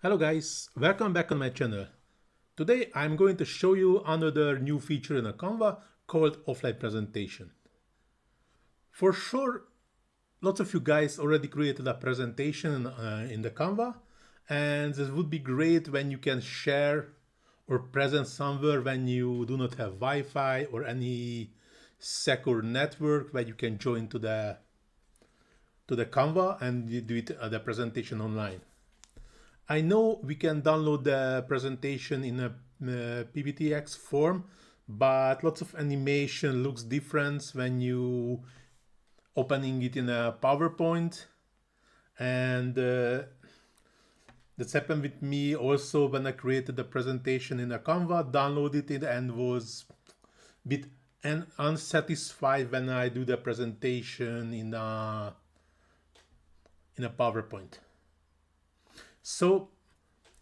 Hello guys, welcome back on my channel. Today I'm going to show you another new feature in a Canva called offline presentation. For sure, lots of you guys already created a presentation in the Canva, and this would be great when you can share or present somewhere when you do not have Wi-Fi or any secure network where you can join to the Canva and do it the presentation online. I know we can download the presentation in a PPTX form, but lots of animation looks different when you opening it in a PowerPoint, and that's happened with me also when I created the presentation in a Canva, downloaded it, and was a bit unsatisfied when I do the presentation in a PowerPoint. So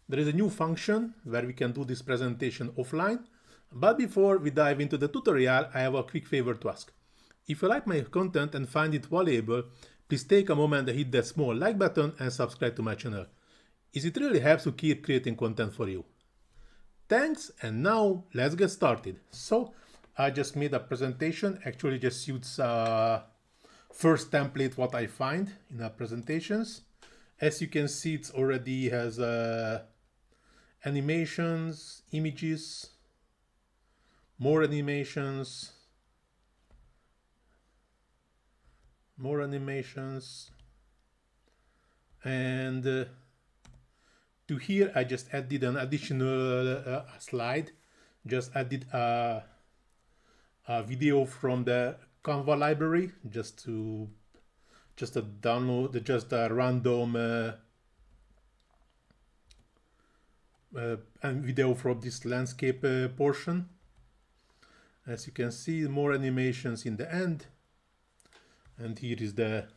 there is a new function where we can do this presentation offline. But before we dive into the tutorial, I have a quick favor to ask. If you like my content and find it valuable, please take a moment and hit that small like button and subscribe to my channel. It really helps to keep creating content for you. Thanks, and now let's get started. So I just made a presentation, actually just suits first template what I find in our presentations. As you can see, it already has animations, images, more animations, and to here I just added an additional slide. Just added a video from the Canva library just a download, just a random and video from this landscape portion. As you can see, more animations in the end, and here is the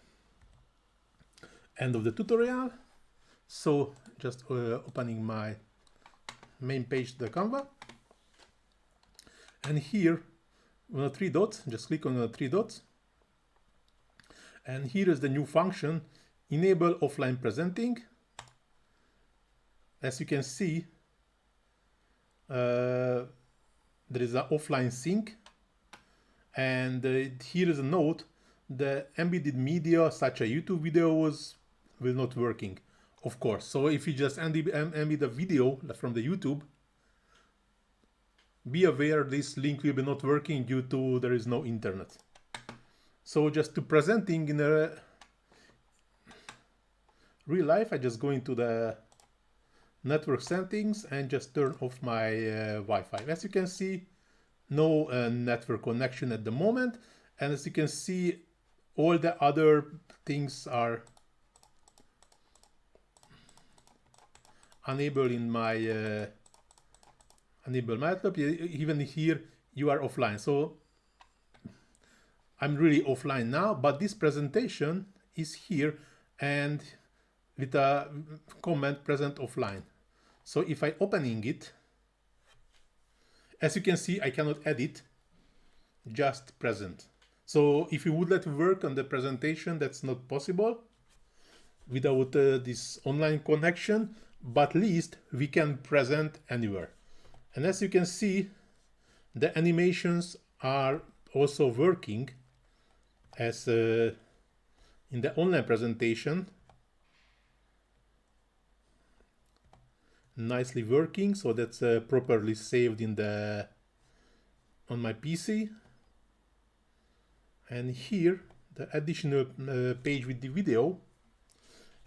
end of the tutorial. So just opening my main page, the Canva, and here on the three dots, just click on the three dots, and here is the new function, enable offline presenting. As you can see, there is an offline sync, and here is a note: the embedded media such as YouTube videos will not working, of course. So if you just embed a video from the YouTube, be aware this link will be not working due to there is no internet. So just to presenting in a real life, I just go into the network settings and just turn off my Wi-Fi. As you can see, no network connection at the moment, and as you can see, all the other things are enabled in my enable my laptop. Even here you are offline, so I'm really offline now, but this presentation is here and with a comment present offline. So if I opening it, as you can see, I cannot edit, just present. So if you would like to work on the presentation, that's not possible without this online connection, but at least we can present anywhere. And as you can see, the animations are also working as in the online presentation, nicely working. So that's properly saved in the on my PC. And here the additional page with the video,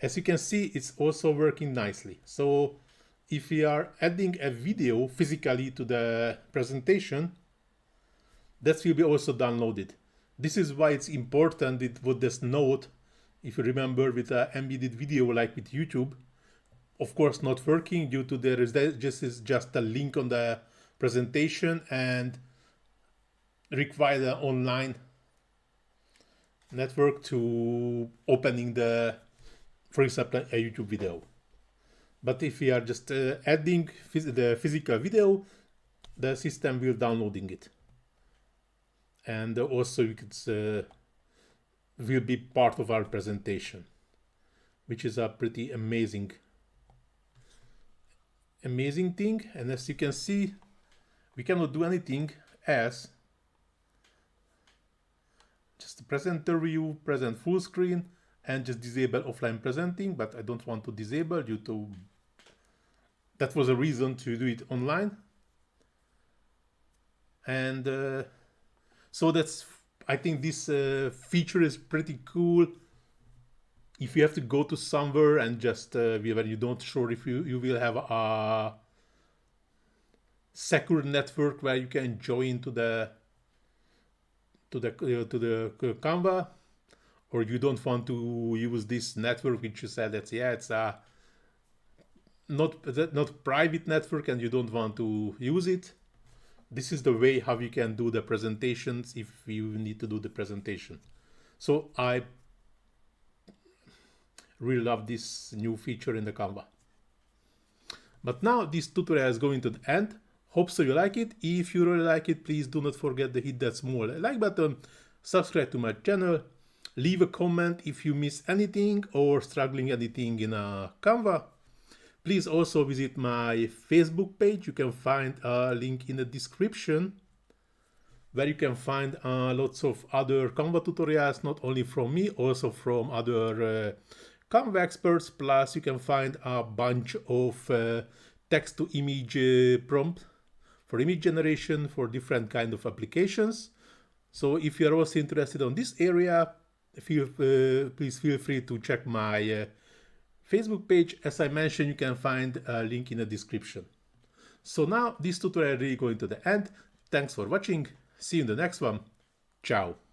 as you can see, it's also working nicely. So if we are adding a video physically to the presentation, that will be also downloaded. This is why it's important with this note. If you remember, with an embedded video like with YouTube, of course not working due to there is just a link on the presentation and require the online network to opening the, for example, a YouTube video. But if we are just adding the physical video, the system will downloading it, and also it's will be part of our presentation, which is a pretty amazing amazing thing. And as you can see, we cannot do anything else. Just the presenter view, present full screen, and just disable offline presenting, but I don't want to disable due to that was a reason to do it online. And so that's, I think this feature is pretty cool. If you have to go to somewhere and just when you don't sure if you will have a secure network where you can join to the Canva, or you don't want to use this network which you said that's it's a not private network and you don't want to use it. This is the way how you can do the presentations if you need to do the presentation. So I really love this new feature in the Canva. But now this tutorial is going to the end. Hope so you like it. If you really like it, please do not forget to hit that small like button, subscribe to my channel, leave a comment if you miss anything or struggling anything in Canva. Please also visit my Facebook page. You can find a link in the description where you can find lots of other Canva tutorials, not only from me, also from other Canva experts. Plus you can find a bunch of text to image prompt for image generation for different kind of applications. So if you are also interested on this area, please feel free to check my Facebook page. As I mentioned, you can find a link in the description. So now this tutorial is really going to the end. Thanks for watching. See you in the next one. Ciao.